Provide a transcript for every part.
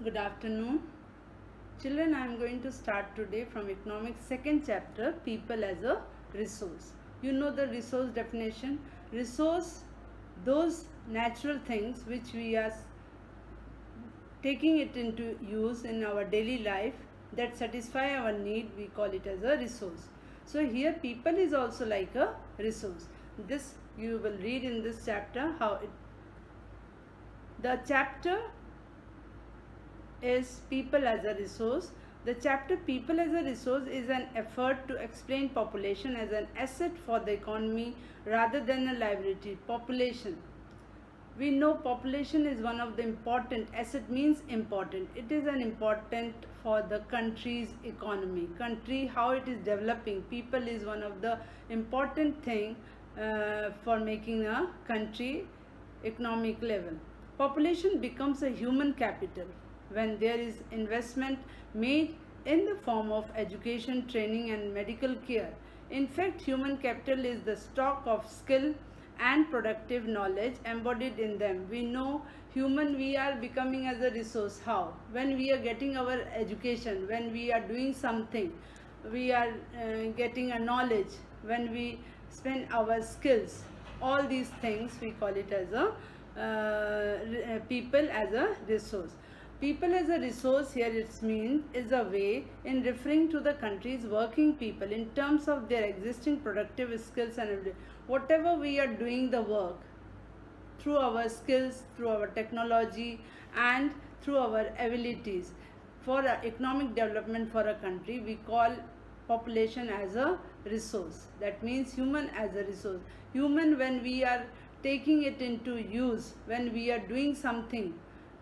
Good afternoon. Children, I am going to start today from economics second chapter, people as a resource. You know the resource definition. Resource, those natural things which we are taking it into use in our daily life that satisfy our need, we call it as a resource. So here people is also like a resource. This you will read in this chapter how it. The chapter is people as a resource. The chapter people as a resource is an effort to explain population as an asset for the economy rather than a liability. Population. We know population is one of the important, asset means important. It is an important for the country's economy. Country, how it is developing. People is one of the important thing for making a country economic level. Population becomes a human capital when there is investment made in the form of education, training and medical care. In fact, human capital is the stock of skill and productive knowledge embodied in them. We know we are becoming as a resource. How? When we are getting our education, when we are doing something, we are getting a knowledge, when we spend our skills, all these things we call it as a people as a resource. People as a resource here it means is a way in referring to the country's working people in terms of their existing productive skills and ability. Whatever we are doing the work through our skills, through our technology and through our abilities for economic development for a country, we call population as a resource. That means human as a resource. Human, when we are taking it into use, when we are doing something,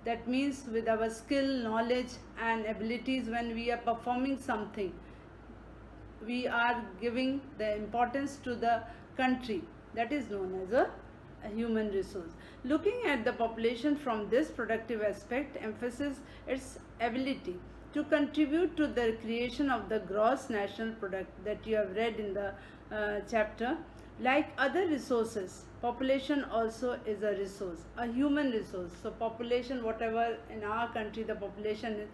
that means with our skill, knowledge and abilities, when we are performing something, we are giving the importance to the country. That is known as a human resource. Looking at the population from this productive aspect emphasizes its ability to contribute to the creation of the gross national product that you have read in the chapter. Like other resources, population also is a resource, a human resource. So population, whatever in our country the population is,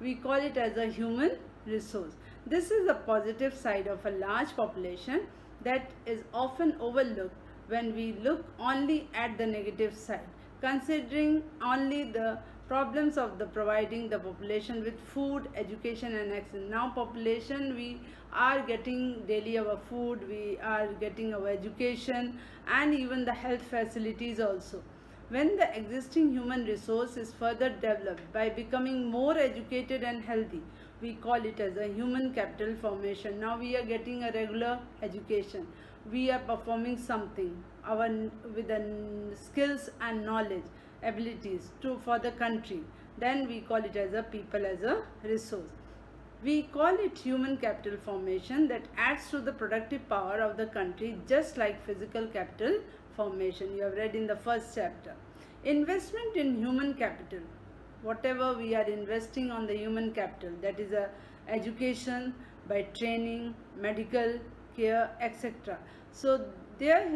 we call it as a human resource. This is the positive side of a large population that is often overlooked when we look only at the negative side, considering only the problems of the providing the population with food, education and access. Now population, we are getting daily our food, we are getting our education and even the health facilities also. When the existing human resource is further developed by becoming more educated and healthy, we call it as a human capital formation. Now we are getting a regular education, we are performing something with the skills and knowledge, abilities for the country, then we call it as a people as a resource. We call it human capital formation that adds to the productive power of the country, just like physical capital formation. You have read in the first chapter. Investment in human capital, whatever we are investing on the human capital, that is a education, by training, medical care, etc. So there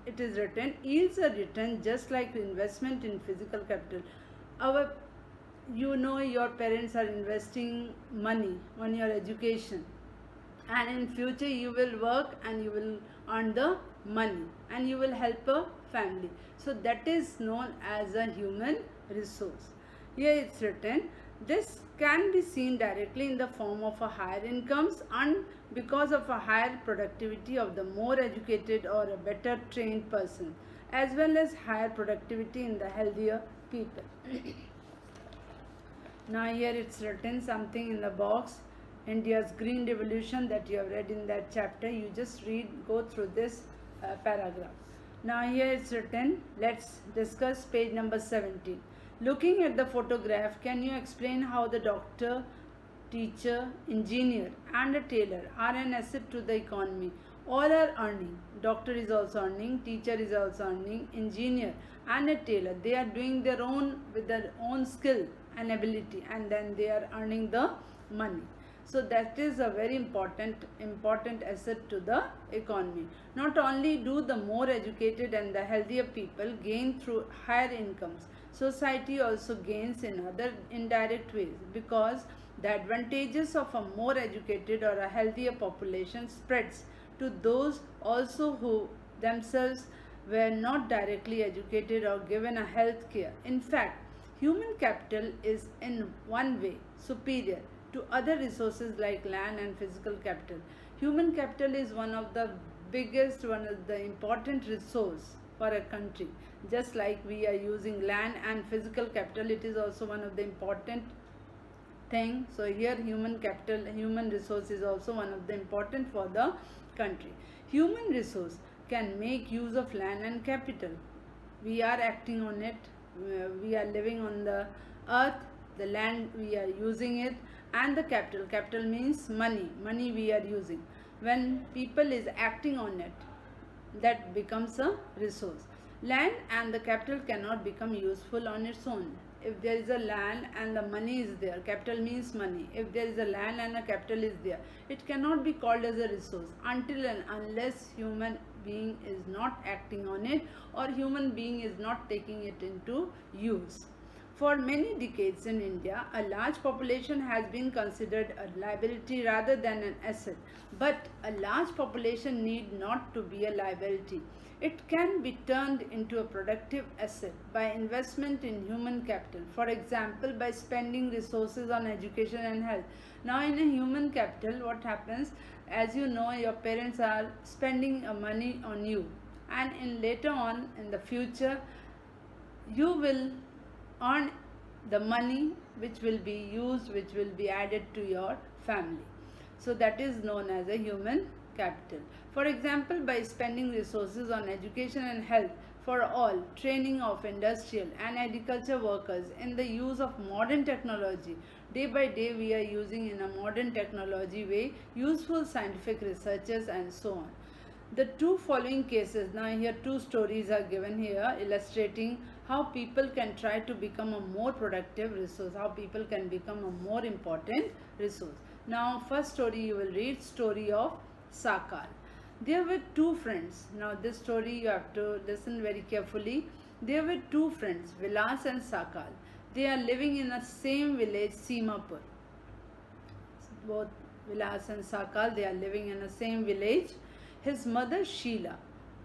it is written, yields a return just like investment in physical capital. Your parents are investing money on your education, and in future you will work and you will earn the money and you will help a family. So that is known as a human resource. Here it's written, this can be seen directly in the form of a higher incomes and because of a higher productivity of the more educated or a better trained person, as well as higher productivity in the healthier people. Now here it's written something in the box, India's green revolution, that you have read in that chapter. You just go through this paragraph. Now here it's written, let's discuss page number 17. Looking at the photograph, can you explain how the doctor, teacher, engineer and a tailor are an asset to the economy? All are earning. Doctor is also earning, teacher is also earning, engineer and a tailor. They are doing their own with their own skill and ability, and then they are earning the money. So that is a very important asset to the economy. Not only do the more educated and the healthier people gain through higher incomes, society also gains in other indirect ways, because the advantages of a more educated or a healthier population spreads to those also who themselves were not directly educated or given a health care. In fact, human capital is in one way superior to other resources like land and physical capital. Human capital is one of the one of the important resource for a country. Just like we are using land and physical capital, it is also one of the important thing. So here human capital, human resource is also one of the important for the country. Human resource can make use of land and capital. We are acting on it. We are living on the earth. The land we are using it, and the capital. Capital means money. Money we are using. When people is acting on it, that becomes a resource. Land and the capital cannot become useful on its own. If there is a land and the money is there, capital means money. If there is a land and a capital is there, it cannot be called as a resource until and unless human being is not acting on it, or human being is not taking it into use. For many decades in India, a large population has been considered a liability rather than an asset. But a large population need not to be a liability. It can be turned into a productive asset by investment in human capital. For example, by spending resources on education and health. Now in a human capital, what happens? As you know, your parents are spending money on you. And in later on, in the future, you will earn the money which will be used, which will be added to your family. So that is known as a human capital. For example, by spending resources on education and health for all, training of industrial and agriculture workers in the use of modern technology. Day by day we are using in a modern technology way useful scientific researches and so on. The two following cases, now here two stories are given here illustrating how people can try to become a more productive resource, how people can become a more important resource. Now first story you will read, story of Sakal. There were two friends. Now this story you have to listen very carefully. There were two friends, Vilas and Sakal. They are living in the same village, Simapur. Both Vilas and Sakal, they are living in the same village. His mother Sheila.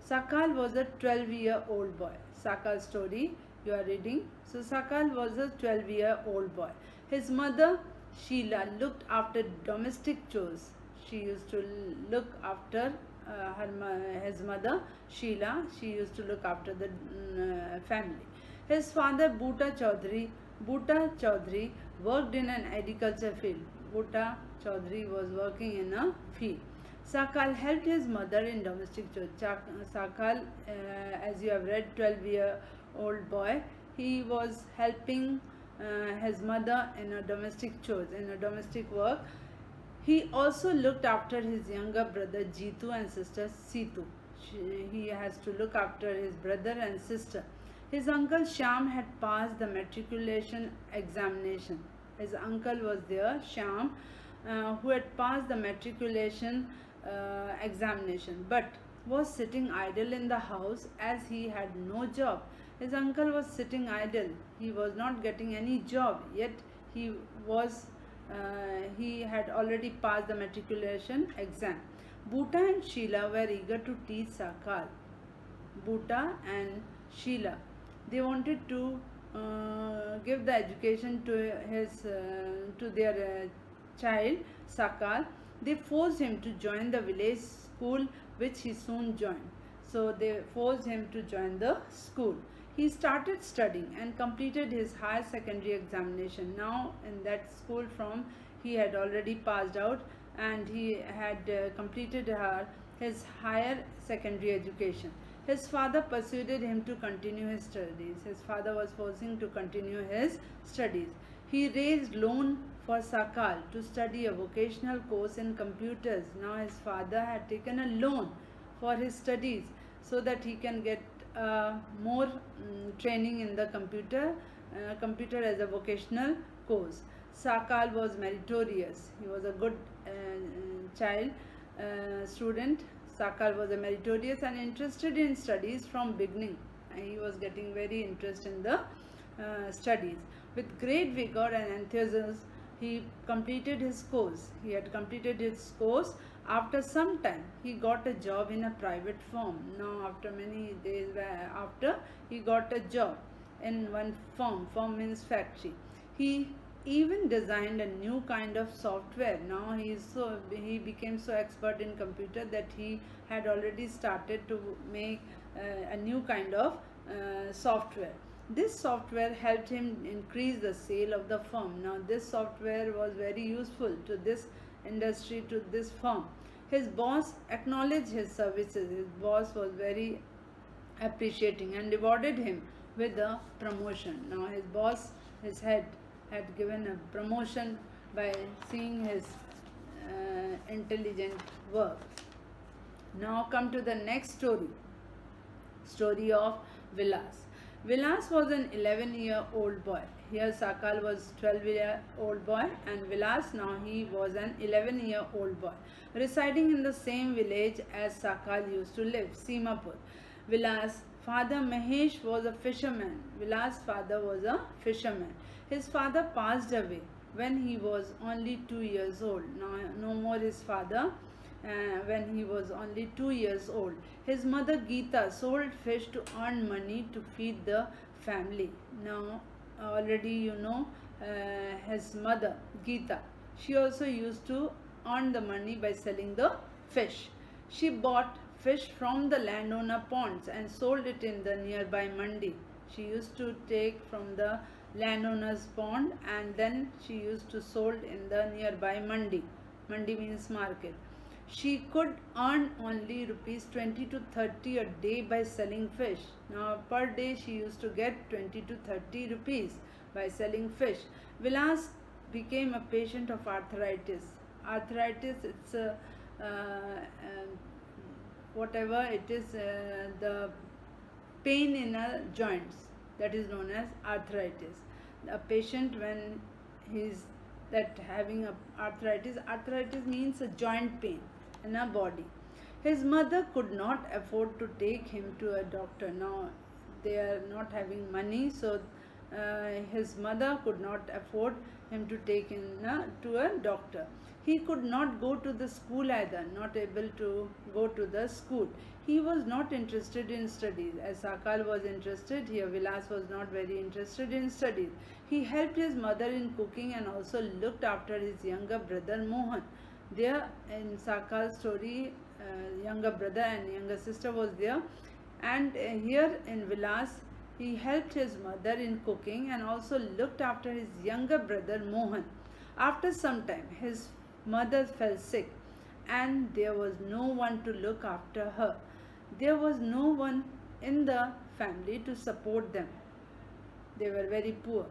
Sakal was a 12-year-old boy. Sakal story you are reading. So Sakal was a 12-year-old boy. His mother Sheila looked after domestic chores. She used to look after his mother Sheila. She used to look after the family. His father Bhuta Chaudhary worked in an agriculture field. Bhuta Chaudhary was working in a field. Sakal helped his mother in domestic chores. Sakal, as you have read, 12-year-old boy, he was helping his mother in a domestic chores, in a domestic work. He also looked after his younger brother Jitu and sister Situ. He has to look after his brother and sister. His uncle Sham had passed the matriculation examination. His uncle was there, Sham, who had passed the matriculation examination, but was sitting idle in the house as he had no job. His uncle was sitting idle. He was not getting any job, yet he had already passed the matriculation exam. Bhuta and Sheila were eager to teach Sakal. Bhuta and Sheila, they wanted to give the education to their child Sakal. They forced him to join the village school, which he soon joined. So they forced him to join the school. He started studying and completed his higher secondary examination. Now in that school from he had already passed out, and he had completed his higher secondary education. His father persuaded him to continue his studies. His father was forcing to continue his studies. He raised loan for Sakal to study a vocational course in computers. Now his father had taken a loan for his studies so that he can get more training in the computer as a vocational course. Sakal was meritorious. He was a good student. Sakal was a meritorious and interested in studies from beginning. He was getting very interested in the studies. With great vigor and enthusiasm, he completed his course. He had completed his course. After some time, he got a job in a private firm. Now, after many days after, he got a job in one firm. Firm means factory. He even designed a new kind of software. Now he became so expert in computer that he had already started to make a new kind of software. This software helped him increase the sale of the firm. Now this software was very useful to this industry, to this firm. His boss acknowledged his services. His boss was very appreciating and rewarded him with a promotion. Now his boss, his head, had given a promotion by seeing his intelligent work. Now come to the next story of Vilas. Vilas was an 11-year-old boy. Here Sakal was 12-year-old boy, and Vilas, now he was an 11-year-old boy, residing in the same village as Sakal used to live, Simapur. Vilas' father Mahesh was a fisherman. Vilas' father was a fisherman. His father passed away when he was only 2 years old. Now, no more his father when he was only 2 years old. His mother Geeta sold fish to earn money to feed the family. Now, already you know his mother Geeta. She also used to earn the money by selling the fish. She bought fish from the landowner ponds and sold it in the nearby mandi. She used to take from the landowner's pond and then she used to sold in the nearby mandi. Mandi means market. She could earn only rupees 20 to 30 a day by selling fish. Now per day she used to get 20 to 30 rupees by selling fish. Vilas became a patient of arthritis. Arthritis, it's a whatever it is, the pain in a joints, that is known as arthritis. A patient, when he's that having a arthritis means a joint pain in a body. His mother could not afford to take him to a doctor. Now they are not having money, so his mother could not afford him to take him to a doctor. He could not go to the school either, not able to go to the school. He was not interested in studies. As Sakal was interested, here Vilas was not very interested in studies. He helped his mother in cooking and also looked after his younger brother Mohan. There in Sakal's story, younger brother and younger sister was there, and here in Vilas, he helped his mother in cooking and also looked after his younger brother Mohan. After some time, his mother fell sick and there was no one to look after her. There was no one in the family to support them. They were very poor.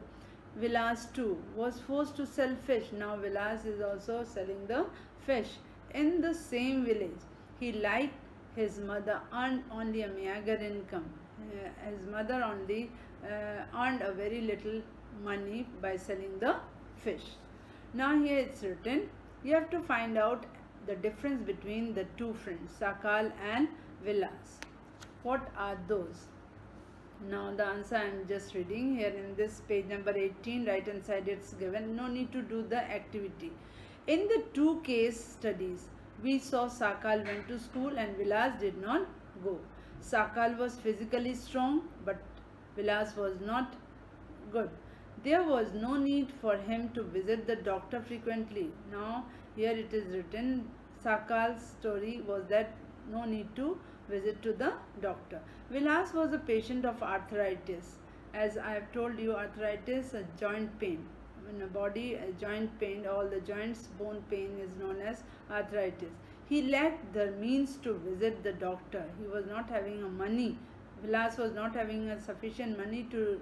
Vilas too was forced to sell fish. Now Vilas is also selling the fish in the same village. He, like his mother, earned only a meager income. His mother only earned a very little money by selling the fish. Now here it's written, you have to find out the difference between the two friends, Sakal and Vilas. What are those? Now the answer I am just reading here in this page number 18, right hand side it's given. No need to do the activity. In the two case studies, we saw Sakal went to school and Vilas did not go. Sakal was physically strong, but Vilas was not good. There was no need for him to visit the doctor frequently. Now here it is written, Sakal's story was that no need to visit to the doctor. Vilas was a patient of arthritis. As I have told you, arthritis, a joint pain. In a body, a joint pain, all the joints, bone pain is known as arthritis. He lacked the means to visit the doctor. He was not having a money. Vilas was not having a sufficient money to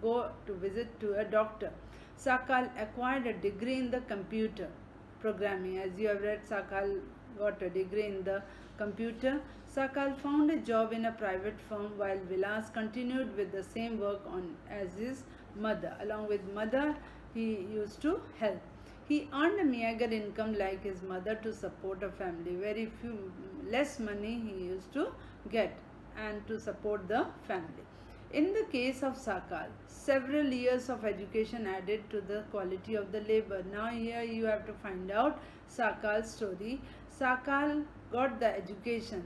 go to visit to a doctor. Sakal acquired a degree in the computer programming. As you have read, Sakal got a degree in the computer. Sakal found a job in a private firm while Vilas continued with the same work as his mother. Along with mother, he used to help. He earned a meager income like his mother to support a family. Very few, less money he used to get and to support the family. In the case of Sakal, several years of education added to the quality of the labor. Now here you have to find out Sakal's story. Sakal got the education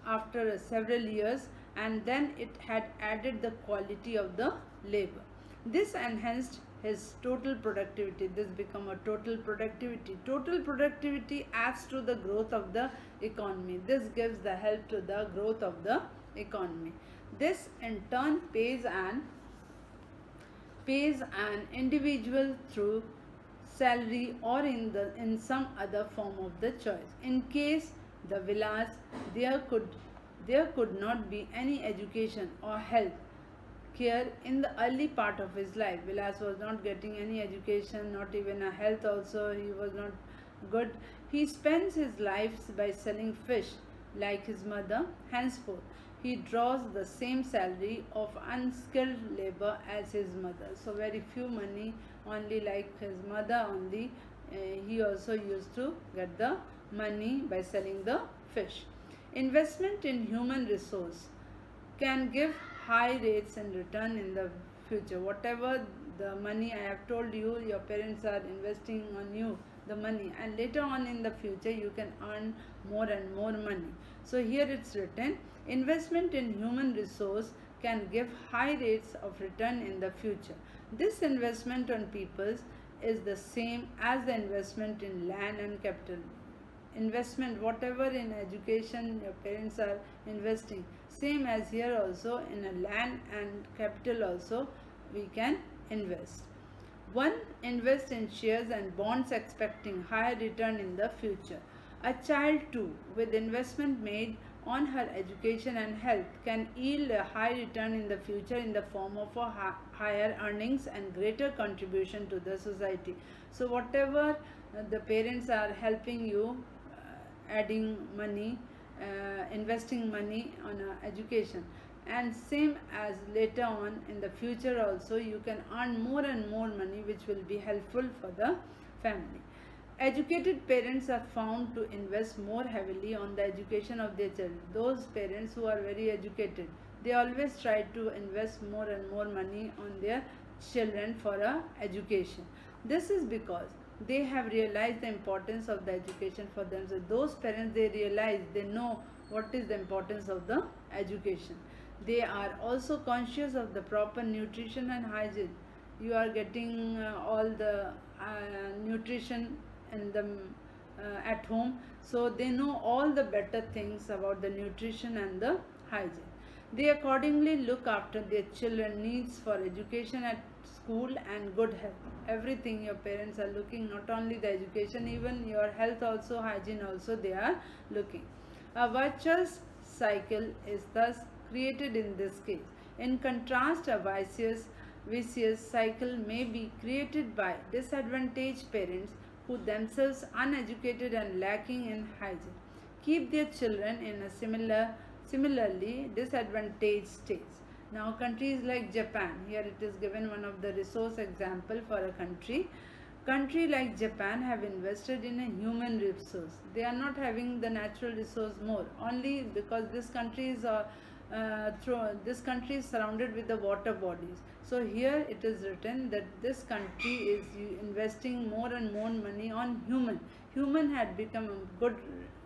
after several years, and then it had added the quality of the labor. This enhanced his total productivity. This become a total productivity. Total productivity adds to the growth of the economy. This gives the help to the growth of the economy. This in turn pays an individual through salary or in some other form of the choice. In case the Vilas, there could not be any education or health care in the early part of his life. Vilas was not getting any education, not even a health also. He was not good. He spends his life by selling fish like his mother. Henceforth, he draws the same salary of unskilled labor as his mother. So very few money, only like his mother only. He also used to get the money by selling the fish. Investment in human resource can give high rates in return in the future. Whatever the money I have told you, your parents are investing on you the money, and later on in the future you can earn more and more money. So here it's written, investment in human resource can give high rates of return in the future. This investment on peoples is the same as the investment in land and capital. Investment, whatever in education your parents are investing, same as here also in a land and capital also we can invest. One invests in shares and bonds expecting higher return in the future. A child too, with investment made on her education and health, can yield a high return in the future in the form of a higher earnings and greater contribution to the society. So whatever the parents are helping you, adding money, investing money on education, and same as later on in the future also you can earn more and more money which will be helpful for the family. Educated parents are found to invest more heavily on the education of their children. Those parents who are very educated, they always try to invest more and more money on their children for education. This is because they have realized the importance of the education for them. So those parents, they realize, they know what is the importance of the education. They are also conscious of the proper nutrition and hygiene. You are getting all the nutrition in the at home, so they know all the better things about the nutrition and the hygiene. They accordingly look after their children needs for education at school and good health. Everything your parents are looking, not only the education, even your health also, hygiene also they are looking. A virtuous cycle is thus created in this case. In contrast, a vicious cycle may be created by disadvantaged parents who themselves uneducated and lacking in hygiene keep their children in a similarly disadvantaged states. Now countries like Japan, here it is given one of the resource example for a country like Japan have invested in a human resource. They are not having the natural resource more, only because this country is surrounded with the water bodies. So here it is written that this country is investing more and more money on human had become a good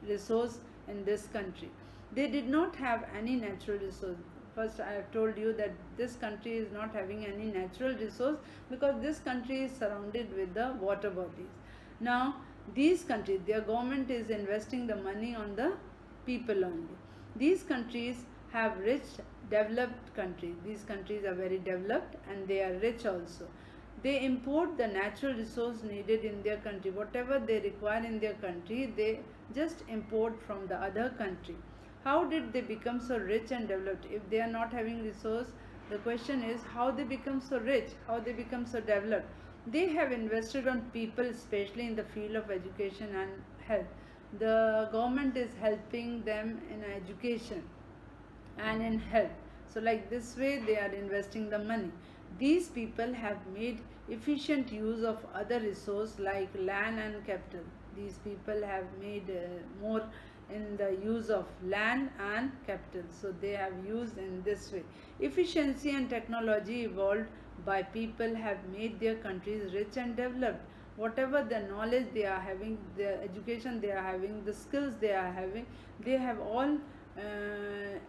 resource in this country. They did not have any natural resource. First I have told you that this country is not having any natural resource because this country is surrounded with the water bodies. Now these countries, their government is investing the money on the people only. These countries have rich developed countries. These countries are very developed and they are rich also. They import the natural resource needed in their country. Whatever they require in their country, they just import from the other country. How did they become so rich and developed? If they are not having resource, the question is how they become so rich, how they become so developed. They have invested on people, especially in the field of education and health. The government is helping them in education and in health. So like this way they are investing the money. These people have made efficient use of other resources like land and capital. These people have made more in the use of land and capital. So they have used in this way. Efficiency and technology evolved by people have made their countries rich and developed. Whatever the knowledge they are having, the education they are having, the skills they are having, they have all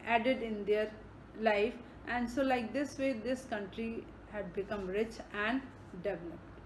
added in their life, and so like this way this country had become rich and developed.